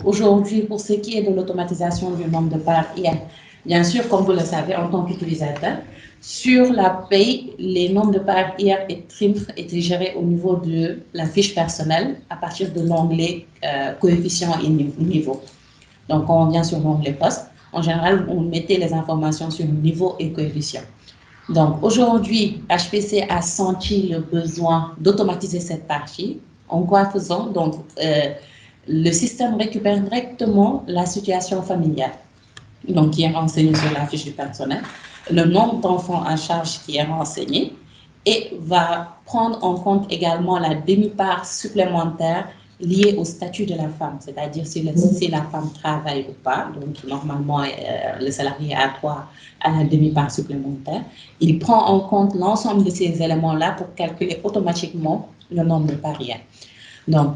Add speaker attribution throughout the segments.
Speaker 1: aujourd'hui, pour ce qui est de l'automatisation du nombre de parts IR, bien sûr, comme vous le savez, en tant qu'utilisateur, sur la paye, les nombres de parts IR et TRIMF étaient gérés au niveau de la fiche personnelle à partir de l'onglet coefficient et niveau. Donc, quand on vient sur l'onglet poste, en général, on mettait les informations sur niveau et coefficient. Donc, aujourd'hui, HPC a senti le besoin d'automatiser cette partie. En quoi faisant? Donc, le système récupère directement la situation familiale, donc qui est renseignée sur la fiche du personnel, le nombre d'enfants à charge qui est renseigné et va prendre en compte également la demi-part supplémentaire liée au statut de la femme, c'est-à-dire si la femme travaille ou pas. Donc, normalement, le salarié a droit à la demi-part supplémentaire. Il prend en compte l'ensemble de ces éléments-là pour calculer automatiquement le nombre de parieurs. Donc,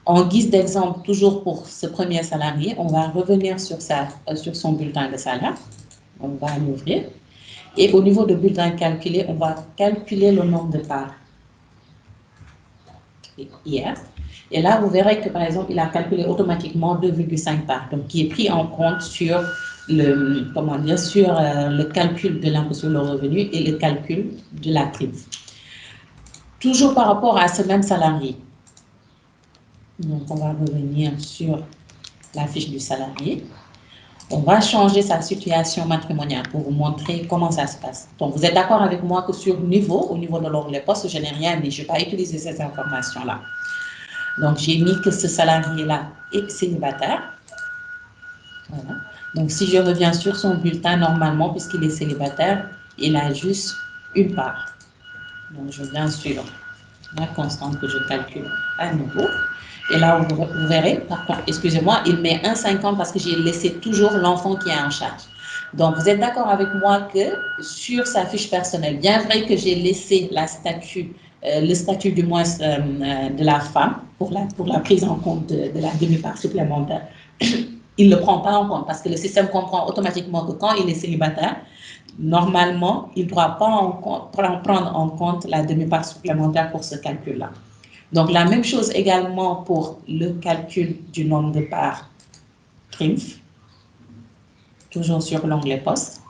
Speaker 1: en guise d'exemple, toujours pour ce premier salarié, on va revenir sur son bulletin de salaire. On va l'ouvrir. Et au niveau de bulletin calculé, on va calculer le nombre de parts hier. Et là, vous verrez que, par exemple, il a calculé automatiquement 2,5 parts, donc qui est pris en compte sur le calcul de l'impôt sur le revenu et le calcul de la prime. Toujours par rapport à ce même salarié. Donc, on va revenir sur la fiche du salarié. On va changer sa situation matrimoniale pour vous montrer comment ça se passe. Donc, vous êtes d'accord avec moi que au niveau de l'onglet poste, je n'ai rien mis, je ne vais pas utiliser ces informations-là. Donc, j'ai mis que ce salarié-là est célibataire. Voilà. Donc, si je reviens sur son bulletin, normalement, puisqu'il est célibataire, il a juste une part. Donc, je viens sur la constante que je calcule à nouveau. Et là, vous verrez, par contre, excusez-moi, il met 1,50 parce que j'ai laissé toujours l'enfant qui est en charge. Donc, vous êtes d'accord avec moi que sur sa fiche personnelle, bien vrai que j'ai laissé le statut du moins de la femme pour la prise en compte de la demi-part supplémentaire, il ne le prend pas en compte parce que le système comprend automatiquement que quand il est célibataire, normalement, il ne doit pas prendre en compte la demi-part supplémentaire pour ce calcul-là. Donc, la même chose également pour le calcul du nombre de parts TRIMF, toujours sur l'onglet poste.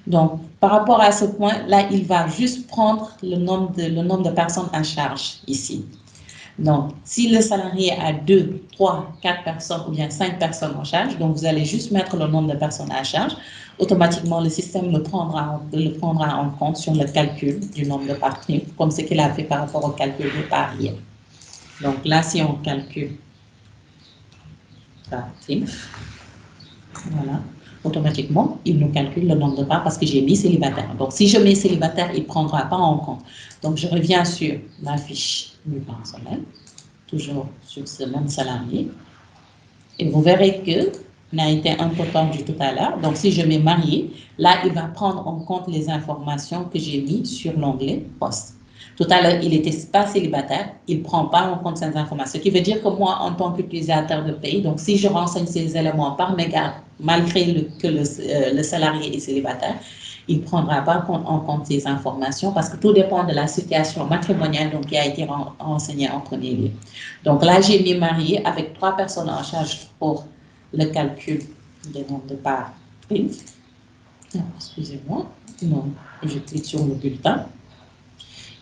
Speaker 1: Donc, par rapport à ce point, là, il va juste prendre le nombre de personnes à charge ici. Donc, si le salarié a 2, 3, 4 personnes ou bien 5 personnes en charge, donc vous allez juste mettre le nombre de personnes à charge, automatiquement le système le prendra en compte sur le calcul du nombre de parts TRIMF, comme ce qu'il a fait par rapport au calcul de parts hier. Donc là, si on calcule par TRIMF, voilà, automatiquement, il nous calcule le nombre de parts parce que j'ai mis célibataire. Donc, si je mets célibataire, il ne prendra pas en compte. Donc, je reviens sur ma fiche du personnel, toujours sur ce même salarié. Et vous verrez que n'a été un peu tendu tout à l'heure. Donc, si je mets marié, là, il va prendre en compte les informations que j'ai mises sur l'onglet poste. Tout à l'heure, il n'était pas célibataire, il ne prend pas en compte ces informations. Ce qui veut dire que moi, en tant qu'utilisateur de pays, donc si je renseigne ces éléments par mégarde, malgré que le salarié est célibataire, il ne prendra pas en compte ces informations parce que tout dépend de la situation matrimoniale donc, qui a été renseignée en premier lieu. Donc là, j'ai mis marié avec 3 personnes en charge pour le calcul des nombres de parts. Excusez-moi, non, je clique sur le bulletin.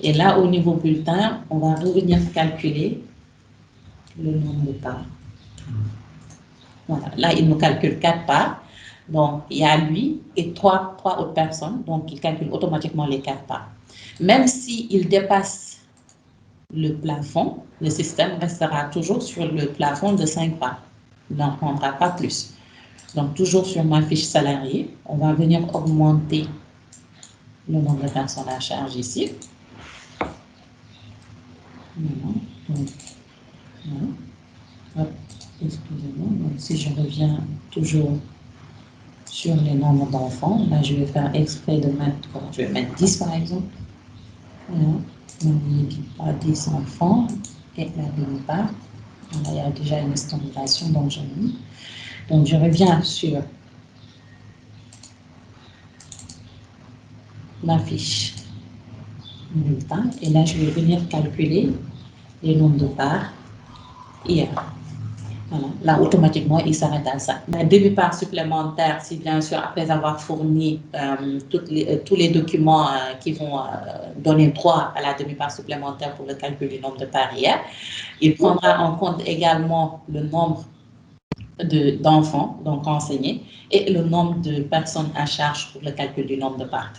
Speaker 1: Et là, au niveau bulletin, on va revenir calculer le nombre de parts. Voilà, là, il nous calcule 4 parts. Donc, il y a lui et 3 autres personnes. Donc, il calcule automatiquement les 4 parts. Même s'il dépasse le plafond, le système restera toujours sur le plafond de 5 parts. Il n'en prendra pas plus. Donc, toujours sur ma fiche salariée, on va venir augmenter le nombre de personnes à charge ici. Donc, excusez-moi, donc si je reviens toujours sur les nombres d'enfants, là je vais faire exprès de mettre, je vais mettre 10 par exemple. Voilà. Donc, il n'y a pas 10 enfants et la demi-part. Il y a déjà une standardisation, donc j'ai mis. Donc je reviens sur ma fiche bulletin et là je vais venir calculer les nombres de parts hier. Voilà. Là, automatiquement, il s'arrête à ça. La demi-part supplémentaire, si bien sûr, après avoir fourni tous les documents qui vont donner droit à la demi-part supplémentaire pour le calcul du nombre de parts hier, il prendra en compte également le nombre d'enfants, donc enseignés, et le nombre de personnes à charge pour le calcul du nombre de parts.